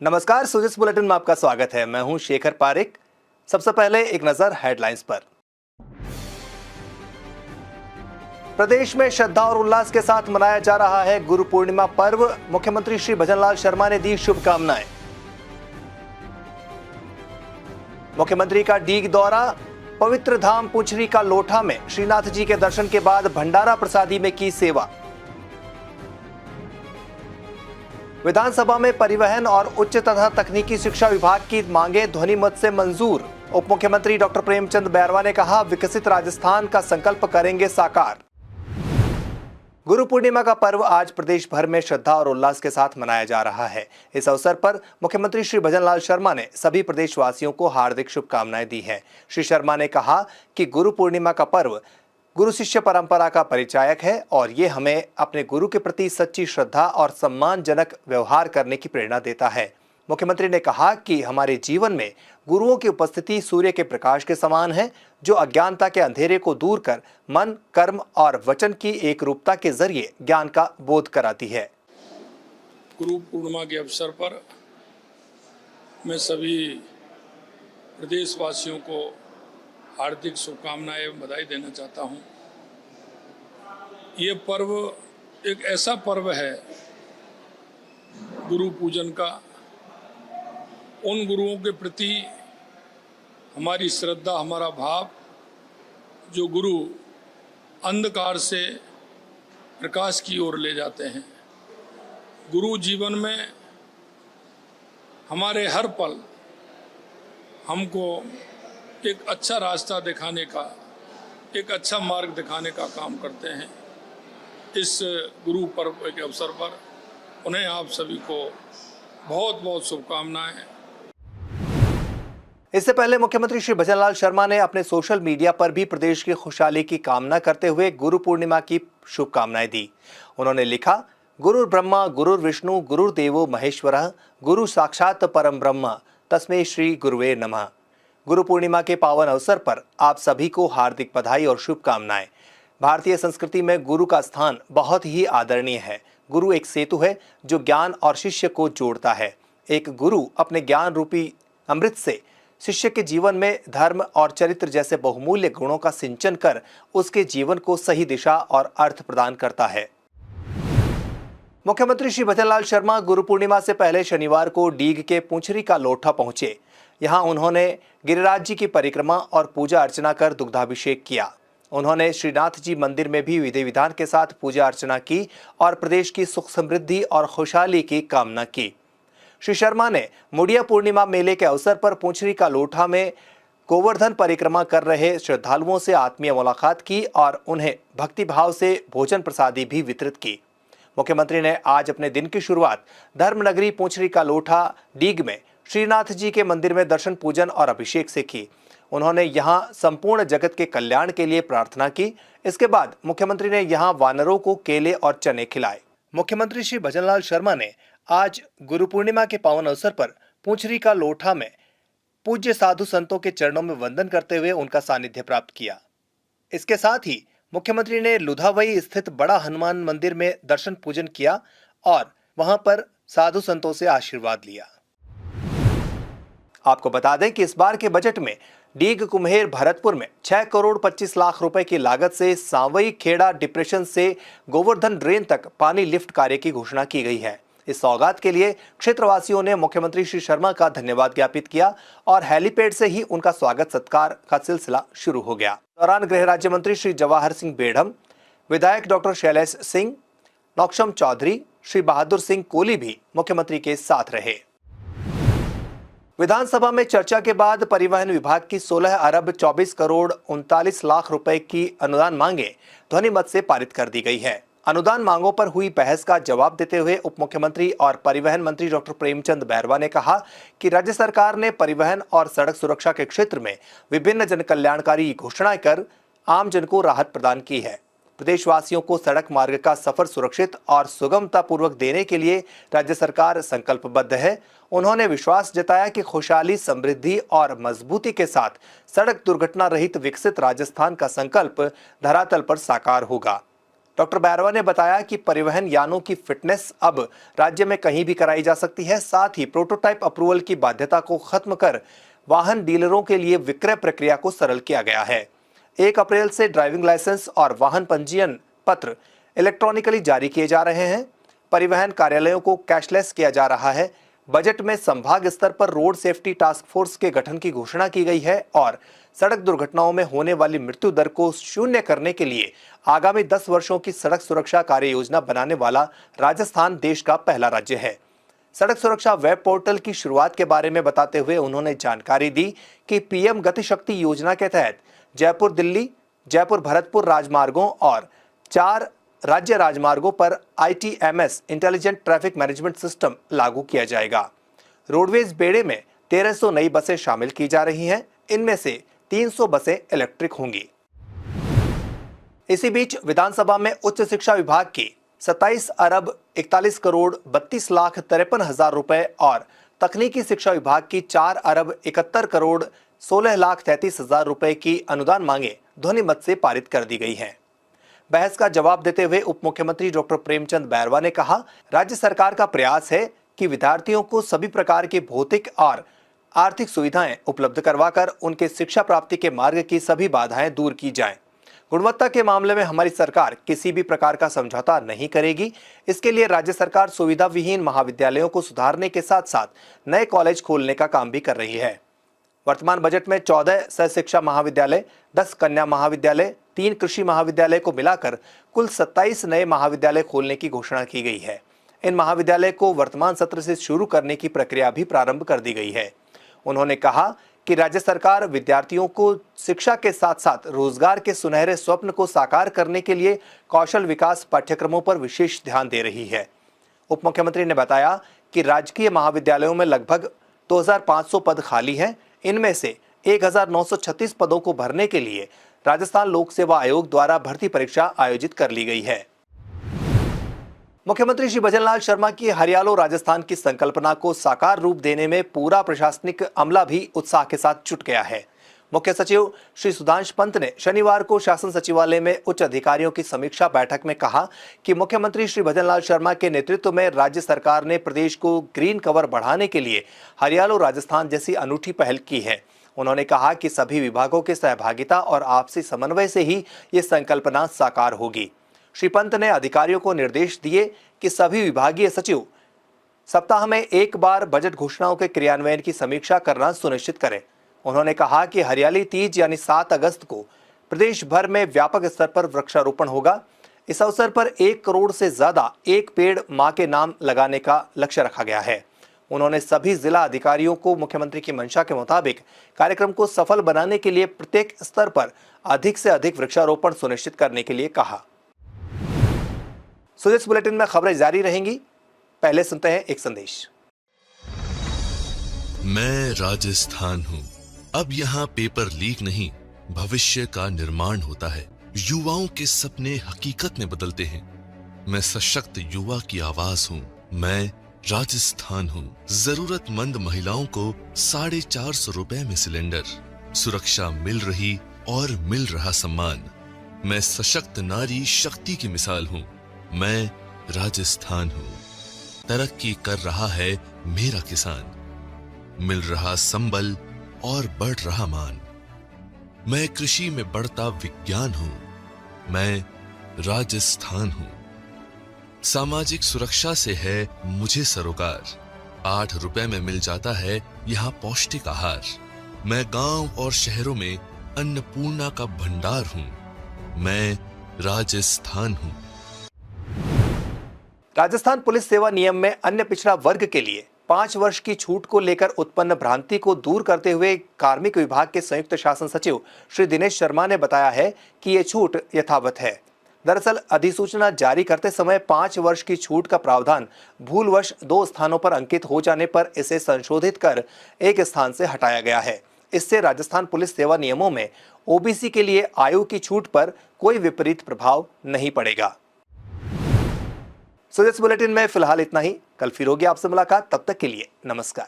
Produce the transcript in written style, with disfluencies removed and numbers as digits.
नमस्कार, सुजिस बुलेटिन में आपका स्वागत है। मैं हूं शेखर पारिक। सबसे पहले एक नजर हेडलाइंस पर। प्रदेश में श्रद्धा और उल्लास के साथ मनाया जा रहा है गुरु पूर्णिमा पर्व। मुख्यमंत्री श्री भजनलाल शर्मा ने दी शुभकामनाएं। मुख्यमंत्री का डीग दौरा। पवित्र धाम पुंछरी का लोठा में श्रीनाथ जी के दर्शन के बाद भंडारा प्रसादी में की सेवा। विधानसभा में परिवहन और उच्च तथा तकनीकी शिक्षा विभाग की मांगे ध्वनि मत से मंजूर। उप मुख्यमंत्री डॉक्टर प्रेमचंद बैरवा ने कहा, विकसित राजस्थान का संकल्प करेंगे साकार। गुरु पूर्णिमा का पर्व आज प्रदेश भर में श्रद्धा और उल्लास के साथ मनाया जा रहा है। इस अवसर पर मुख्यमंत्री श्री भजनलाल शर्मा ने सभी प्रदेशवासियों को हार्दिक शुभकामनाएं दी हैं। श्री शर्मा ने कहा कि गुरु पूर्णिमा का पर्व गुरु शिष्य परंपरा का परिचायक है और ये हमें अपने गुरु के प्रति सच्ची श्रद्धा और सम्मानजनक व्यवहार करने की प्रेरणा देता है। मुख्यमंत्री ने कहा कि हमारे जीवन में गुरुओं की उपस्थिति सूर्य के प्रकाश के समान है, जो अज्ञानता के अंधेरे को दूर कर मन, कर्म और वचन की एक रूपता के जरिए ज्ञान का बोध कराती है। गुरु पूर्णिमा के अवसर पर मैं सभी प्रदेशवासियों को हार्दिक शुभकामनाएं एवं बधाई देना चाहता हूं। ये पर्व एक ऐसा पर्व है गुरु पूजन का। उन गुरुओं के प्रति हमारी श्रद्धा, हमारा भाव, जो गुरु अंधकार से प्रकाश की ओर ले जाते हैं। गुरु जीवन में हमारे हर पल हमको एक अच्छा रास्ता दिखाने का, एक अच्छा मार्ग दिखाने का काम करते हैं। इस गुरु पर्व के अवसर पर उन्हें आप सभी को बहुत बहुत शुभकामनाएं। इससे पहले मुख्यमंत्री श्री भजनलाल शर्मा ने अपने सोशल मीडिया पर भी प्रदेश की खुशहाली की कामना करते हुए गुरु पूर्णिमा की शुभकामनाएं दी। उन्होंने लिखा, गुरुर् ब्रह्मा गुरुर्विष्णु गुरुर्देवो महेश्वरः गुरु साक्षात परम ब्रह्म तस्मै श्री गुरुवे नमः। गुरु पूर्णिमा के पावन अवसर पर आप सभी को हार्दिक बधाई और शुभकामनाएं। भारतीय संस्कृति में गुरु का स्थान बहुत ही आदरणीय है। गुरु एक सेतु है जो ज्ञान और शिष्य को जोड़ता है। एक गुरु अपने ज्ञान रूपी अमृत से शिष्य के जीवन में धर्म और चरित्र जैसे बहुमूल्य गुणों का सिंचन कर उसके जीवन को सही दिशा और अर्थ प्रदान करता है। मुख्यमंत्री श्री भजनलाल शर्मा गुरु पूर्णिमा से पहले शनिवार को डीग के पुंछरी का लोठा पहुंचे। यहां उन्होंने गिरिराज जी की परिक्रमा और पूजा अर्चना कर दुग्धाभिषेक किया। उन्होंने श्रीनाथ जी मंदिर में भी विधि विधान के साथ पूजा अर्चना की और प्रदेश की सुख समृद्धि और खुशहाली की कामना की। श्री शर्मा ने मुड़िया पूर्णिमा मेले के अवसर पर पुंछरी का लोठा में गोवर्धन परिक्रमा कर रहे श्रद्धालुओं से आत्मीय मुलाकात की और उन्हें भक्तिभाव से भोजन प्रसादी भी वितरित की। मुख्यमंत्री ने आज अपने दिन की शुरुआत धर्मनगरी पुंछरी का लोठा डीग में श्रीनाथ जी के मंदिर में दर्शन पूजन और अभिषेक से की। उन्होंने यहां संपूर्ण जगत के कल्याण के लिए प्रार्थना की। इसके बाद मुख्यमंत्री ने यहां वानरों को केले और चने खिलाए। मुख्यमंत्री श्री भजनलाल शर्मा ने आज गुरु पूर्णिमा के पावन अवसर पर पुंछरी का लोठा में पूज्य साधु संतों के चरणों में वंदन करते हुए उनका सानिध्य प्राप्त किया। इसके साथ ही मुख्यमंत्री ने लुधावई स्थित बड़ा हनुमान मंदिर में दर्शन पूजन किया और वहां पर साधु संतों से आशीर्वाद लिया। आपको बता दें कि इस बार के बजट में डीग कुम्हेर भरतपुर में 6 करोड़ 25 लाख रुपए की लागत से सांवई खेड़ा डिप्रेशन से गोवर्धन ड्रेन तक पानी लिफ्ट कार्य की घोषणा की गई है। इस सौगात के लिए क्षेत्रवासियों ने मुख्यमंत्री श्री शर्मा का धन्यवाद ज्ञापित किया और हेलीपैड से ही उनका स्वागत सत्कार का सिलसिला शुरू हो गया। दौरान गृह राज्य मंत्री श्री जवाहर सिंह बेढ़म, विधायक डॉक्टर शैलेश सिंह, नौक्षम चौधरी, श्री बहादुर सिंह कोली भी मुख्यमंत्री के साथ रहे। विधानसभा में चर्चा के बाद परिवहन विभाग की 16 अरब 24 करोड़ 39 लाख रुपए की अनुदान मांगे ध्वनि मत से पारित कर दी गई है। अनुदान मांगों पर हुई बहस का जवाब देते हुए उप मुख्यमंत्री और परिवहन मंत्री डॉक्टर प्रेमचंद बैरवा ने कहा कि राज्य सरकार ने परिवहन और सड़क सुरक्षा के क्षेत्र में विभिन्न जनकल्याणकारी घोषणाएं कर आम जन को राहत प्रदान की है। प्रदेशवासियों को सड़क मार्ग का सफर सुरक्षित और सुगमता पूर्वक देने के लिए राज्य सरकार संकल्पबद्ध है। उन्होंने विश्वास जताया कि खुशहाली, समृद्धि और मजबूती के साथ सड़क दुर्घटना रहित विकसित राजस्थान का संकल्प धरातल पर साकार होगा। डॉक्टर बैरवा ने बताया कि परिवहन यानों की फिटनेस अब राज्य में कहीं भी कराई जा सकती है। साथ ही प्रोटोटाइप अप्रूवल की बाध्यता को खत्म कर वाहन डीलरों के लिए विक्रय प्रक्रिया को सरल किया गया है। 1 अप्रैल से ड्राइविंग लाइसेंस और वाहन पंजीयन पत्र इलेक्ट्रॉनिकली जारी किए जा रहे हैं। परिवहन कार्यालयों को कैशलेस किया जा रहा है। बजट में संभाग स्तर पर रोड सेफ्टी टास्क फोर्स के गठन की घोषणा की गई है और सड़क दुर्घटनाओं में होने वाली मृत्यु दर को शून्य करने के लिए आगामी 10 वर्षों की सड़क सुरक्षा कार्य योजना बनाने वाला राजस्थान देश का पहला राज्य है। सड़क सुरक्षा वेब पोर्टल की शुरुआत के बारे में बताते हुए उन्होंने जानकारी दी कि पीएम गति शक्ति योजना के तहत जयपुर दिल्ली, जयपुर भरतपुर राजमार्गों और 4 राज्य राजमार्गों पर ITMS intelligent traffic management system लागू किया जाएगा। रोडवेज बेड़े में 1300 नई बसें शामिल की जा रही हैं। इनमें से 300 बसें इलेक्ट्रिक होंगी। इसी बीच विधानसभा में उच्च शिक्षा विभाग की 27 अरब 41 करोड़ 32 लाख 53 हजार रुपए और तकनीकी शिक्षा विभाग की 4 अरब 71 करोड़ 16 लाख 33 हजार रुपए की अनुदान मांगे ध्वनिमत से पारित कर दी गई हैं। बहस का जवाब देते हुए उप मुख्यमंत्री डॉक्टर प्रेमचंद बैरवा ने कहा, राज्य सरकार का प्रयास है कि विद्यार्थियों को सभी प्रकार की भौतिक और आर्थिक सुविधाएं उपलब्ध करवाकर उनके शिक्षा प्राप्ति के मार्ग की सभी बाधाएं दूर की जाएं। गुणवत्ता के मामले में हमारी सरकार किसी भी प्रकार का समझौता नहीं करेगी। इसके लिए राज्य सरकार सुविधा विहीन महाविद्यालयों को सुधारने के साथ साथ नए कॉलेज खोलने का काम भी कर रही है। वर्तमान बजट में 14 सहशिक्षा महाविद्यालय, 10 कन्या महाविद्यालय, 3 कृषि महाविद्यालय को मिलाकर कुल 27 नए महाविद्यालय खोलने की घोषणा की गई है। इन महाविद्यालय को वर्तमान सत्र से शुरू करने की प्रक्रिया भी प्रारंभ कर दी गई है। उन्होंने कहा कि राज्य सरकार विद्यार्थियों को शिक्षा के साथ साथ रोजगार के सुनहरे स्वप्न को साकार करने के लिए कौशल विकास पाठ्यक्रमों पर विशेष ध्यान दे रही है। उप मुख्यमंत्री ने बताया कि राजकीय महाविद्यालयों में लगभग 2500 पद खाली हैं। इनमें से 1936 पदों को भरने के लिए राजस्थान लोक सेवा आयोग द्वारा भर्ती परीक्षा आयोजित कर ली गई है। मुख्यमंत्री श्री भजनलाल शर्मा की हरियालो राजस्थान की संकल्पना को साकार रूप देने में पूरा प्रशासनिक अमला भी उत्साह के साथ जुट गया है। मुख्य सचिव श्री सुधांश पंत ने शनिवार को शासन सचिवालय में उच्च अधिकारियों की समीक्षा बैठक में कहा कि मुख्यमंत्री श्री भजनलाल शर्मा के नेतृत्व में राज्य सरकार ने प्रदेश को ग्रीन कवर बढ़ाने के लिए हरियालो राजस्थान जैसी अनूठी पहल की है। उन्होंने कहा कि सभी विभागों की सहभागिता और आपसी समन्वय से ही ये संकल्पना साकार होगी। श्री पंत ने अधिकारियों को निर्देश दिए कि सभी विभागीय सचिव सप्ताह में एक बार बजट घोषणाओं के क्रियान्वयन की समीक्षा करना सुनिश्चित करें। उन्होंने कहा कि हरियाली तीज यानी 7 अगस्त को प्रदेश भर में व्यापक स्तर पर वृक्षारोपण होगा। इस अवसर पर 1 करोड़ से ज्यादा एक पेड़ मां के नाम लगाने का लक्ष्य रखा गया है। उन्होंने सभी जिला अधिकारियों को मुख्यमंत्री की मंशा के मुताबिक कार्यक्रम को सफल बनाने के लिए प्रत्येक स्तर पर अधिक से अधिक वृक्षारोपण सुनिश्चित करने के लिए कहा। सुदेश बुलेटिन में खबरें जारी रहेंगी। पहले सुनते हैं एक संदेश। मैं राजस्थान हूँ। अब यहाँ पेपर लीक नहीं, भविष्य का निर्माण होता है। युवाओं के सपने हकीकत में बदलते हैं। मैं सशक्त युवा की आवाज हूँ। मैं राजस्थान हूँ। जरूरतमंद महिलाओं को 450 रुपए में सिलेंडर, सुरक्षा मिल रही और मिल रहा सम्मान। मैं सशक्त नारी शक्ति की मिसाल हूँ। मैं राजस्थान हूँ। तरक्की कर रहा है मेरा किसान, मिल रहा संबल और बढ़ रहा मान। मैं कृषि में बढ़ता विज्ञान हूँ। मैं राजस्थान हूँ। सामाजिक सुरक्षा से है मुझे सरोकार। 8 रुपए में मिल जाता है यहाँ पौष्टिक आहार। मैं गांव और शहरों में अन्नपूर्णा का भंडार हूँ। मैं राजस्थान हूँ। राजस्थान पुलिस सेवा नियम में अन्य पिछड़ा वर्ग के लिए 5 वर्ष की छूट को लेकर उत्पन्न भ्रांति को दूर करते हुए कार्मिक विभाग के संयुक्त शासन सचिव श्री दिनेश शर्मा ने बताया है कि ये छूट यथावत है। दरअसल अधिसूचना जारी करते समय 5 वर्ष की छूट का प्रावधान भूलवश 2 स्थानों पर अंकित हो जाने पर इसे संशोधित कर एक स्थान से हटाया गया है। इससे राजस्थान पुलिस सेवा नियमों में ओबीसी के लिए आयु की छूट पर कोई विपरीत प्रभाव नहीं पड़ेगा। सुदेश बुलेटिन में फिलहाल इतना ही। कल फिर होगी आपसे मुलाकात। तब तक के लिए नमस्कार।